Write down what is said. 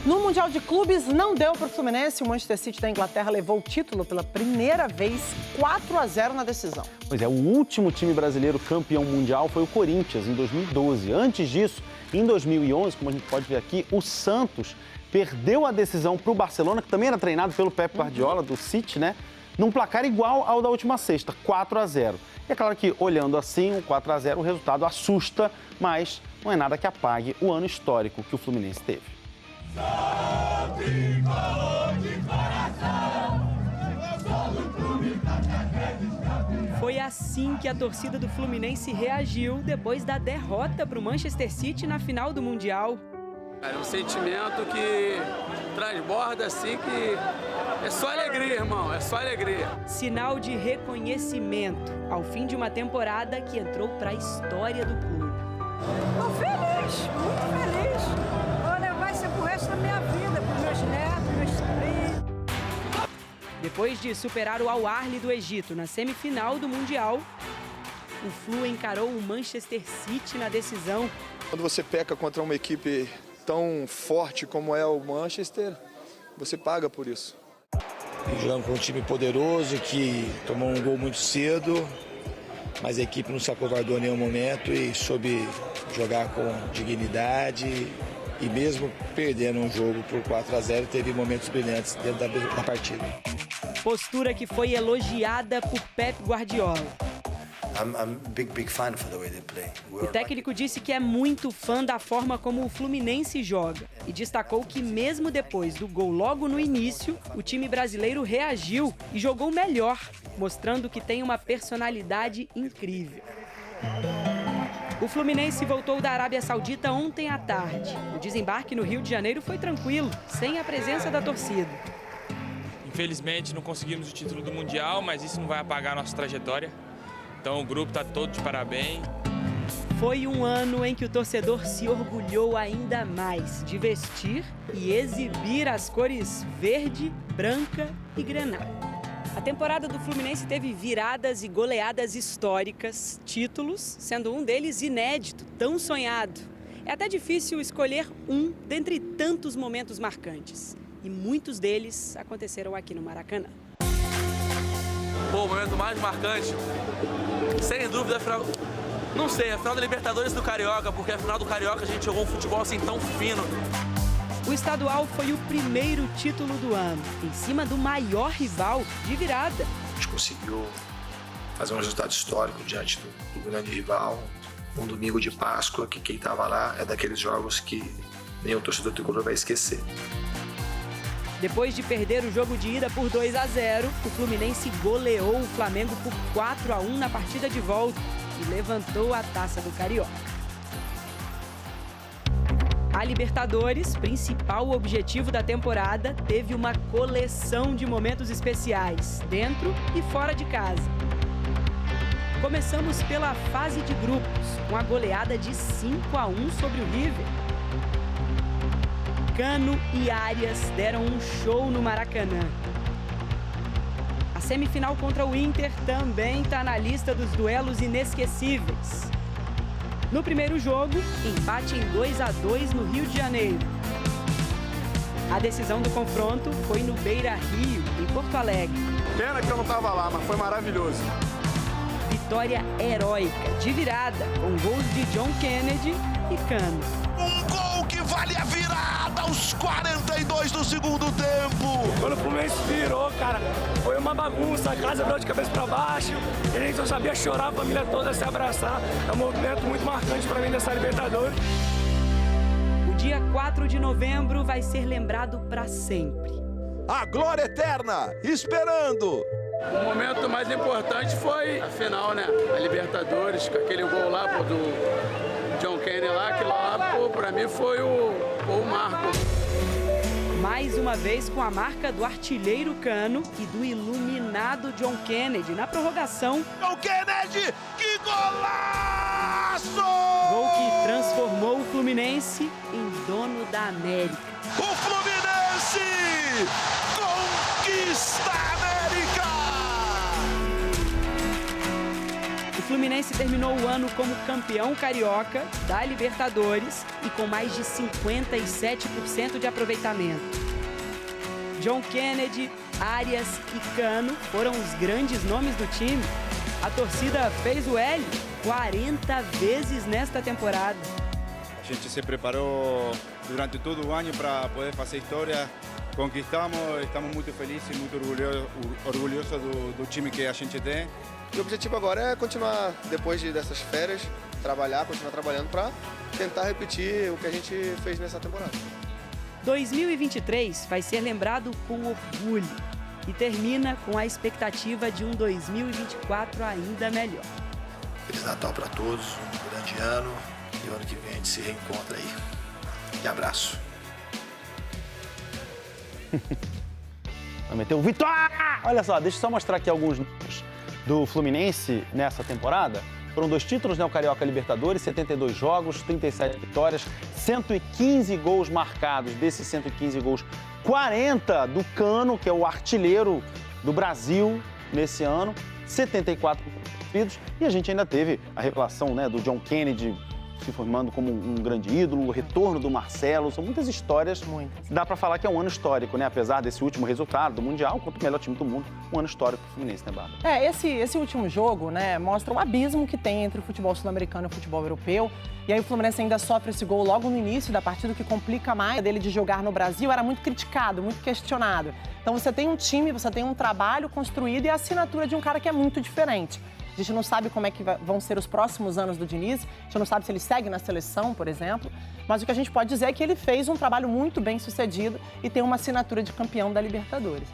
No Mundial de Clubes não deu para o Fluminense. O Manchester City da Inglaterra levou o título pela primeira vez, 4-0 na decisão. Pois é, o último time brasileiro campeão mundial foi o Corinthians, em 2012. Antes disso, em 2011, como a gente pode ver aqui, o Santos perdeu a decisão para o Barcelona, que também era treinado pelo Pep Guardiola, do City, né? Num placar igual ao da última sexta, 4-0. E é claro que, olhando assim, o 4-0, o resultado assusta, mas não é nada que apague o ano histórico que o Fluminense teve. Foi assim que a torcida do Fluminense reagiu depois da derrota para o Manchester City na final do Mundial. É um sentimento que transborda assim, que é só alegria, irmão, é só alegria. Sinal de reconhecimento ao fim de uma temporada que entrou para a história do clube. Estou feliz, muito feliz. Olha, vai ser pro resto da minha vida, pros meus netos, meus sobrinhos. Depois de superar o Al Ahly do Egito na semifinal do Mundial, o Flu encarou o Manchester City na decisão. Quando você peca contra uma equipe tão forte como é o Manchester, você paga por isso. Jogando com um time poderoso que tomou um gol muito cedo, mas a equipe não se acovardou em nenhum momento e soube jogar com dignidade e mesmo perdendo um jogo por 4-0, teve momentos brilhantes dentro da partida. Postura que foi elogiada por Pep Guardiola. O técnico disse que é muito fã da forma como o Fluminense joga e destacou que mesmo depois do gol logo no início, o time brasileiro reagiu e jogou melhor, mostrando que tem uma personalidade incrível. O Fluminense voltou da Arábia Saudita ontem à tarde. O desembarque no Rio de Janeiro foi tranquilo, sem a presença da torcida. Infelizmente não conseguimos o título do Mundial, mas isso não vai apagar a nossa trajetória. Então o grupo está todo de parabéns. Foi um ano em que o torcedor se orgulhou ainda mais de vestir e exibir as cores verde, branca e grená. A temporada do Fluminense teve viradas e goleadas históricas, títulos, sendo um deles inédito, tão sonhado. É até difícil escolher um dentre tantos momentos marcantes. E muitos deles aconteceram aqui no Maracanã. Pô, o momento mais marcante, sem dúvida, a final... Não sei, a final da Libertadores do Carioca, porque a final do Carioca a gente jogou um futebol assim tão fino. O estadual foi o primeiro título do ano, em cima do maior rival de virada. A gente conseguiu fazer um resultado histórico diante do grande rival. Um domingo de Páscoa, que quem estava lá é daqueles jogos que nenhum torcedor tricolor vai esquecer. Depois de perder o jogo de ida por 2-0, o Fluminense goleou o Flamengo por 4-1 na partida de volta e levantou a taça do Carioca. A Libertadores, principal objetivo da temporada, teve uma coleção de momentos especiais, dentro e fora de casa. Começamos pela fase de grupos, com a goleada de 5-1 sobre o River. Cano e Arias deram um show no Maracanã. A semifinal contra o Inter também está na lista dos duelos inesquecíveis. No primeiro jogo, empate em 2-2 no Rio de Janeiro. A decisão do confronto foi no Beira-Rio, em Porto Alegre. Pena que eu não estava lá, mas foi maravilhoso. Vitória heróica, de virada, com gols de John Kennedy e Cano. Um gol que vale a virada aos 42 do segundo tempo. Quando o Fluminense virou, cara, foi uma bagunça, a casa virou de cabeça pra baixo, e a gente só sabia chorar, a família toda se abraçar. É um movimento muito marcante pra mim dessa Libertadores. O dia 4 de novembro vai ser lembrado pra sempre. A glória eterna, esperando. O momento mais importante foi a final, né? A Libertadores, com aquele gol lá do John Kennedy lá, aquilo lá, pô, pra mim foi o marco. Mais uma vez com a marca do artilheiro Cano e do iluminado John Kennedy na prorrogação. John Kennedy, que golaço! Gol que transformou o Fluminense em dono da América. O Fluminense conquista a América! Fluminense terminou o ano como campeão carioca da Libertadores e com mais de 57% de aproveitamento. John Kennedy, Arias e Cano foram os grandes nomes do time. A torcida fez o L 40 vezes nesta temporada. A gente se preparou durante todo o ano para poder fazer história. Conquistamos, estamos muito felizes e muito orgulhosos do time que a gente tem. E o objetivo agora é continuar, depois dessas férias, continuar trabalhando para tentar repetir o que a gente fez nessa temporada. 2023 vai ser lembrado com orgulho e termina com a expectativa de um 2024 ainda melhor. Feliz Natal para todos, um grande ano e o ano que vem a gente se reencontra aí. E abraço. Vai meter o Vitória! Olha só, deixa eu só mostrar aqui alguns números do Fluminense nessa temporada. Foram 2 títulos, né? O Carioca Libertadores, 72 jogos, 37 vitórias, 115 gols marcados. Desses 115 gols, 40 do Cano, que é o artilheiro do Brasil nesse ano, 74 sofridos. E a gente ainda teve a revelação, né, do John Kennedy se formando como um grande ídolo, o retorno do Marcelo, são muitas histórias. Dá para falar que é um ano histórico, né? Apesar desse último resultado do Mundial, contra o melhor time do mundo, um ano histórico para o Fluminense, né, Bárbara? Esse último jogo, né, mostra o abismo que tem entre o futebol sul-americano e o futebol europeu. E aí o Fluminense ainda sofre esse gol logo no início da partida, o que complica mais dele de jogar no Brasil. Era muito criticado, muito questionado. Então você tem um time, você tem um trabalho construído e a assinatura de um cara que é muito diferente. A gente não sabe como é que vão ser os próximos anos do Diniz, a gente não sabe se ele segue na seleção, por exemplo, mas o que a gente pode dizer é que ele fez um trabalho muito bem sucedido e tem uma assinatura de campeão da Libertadores.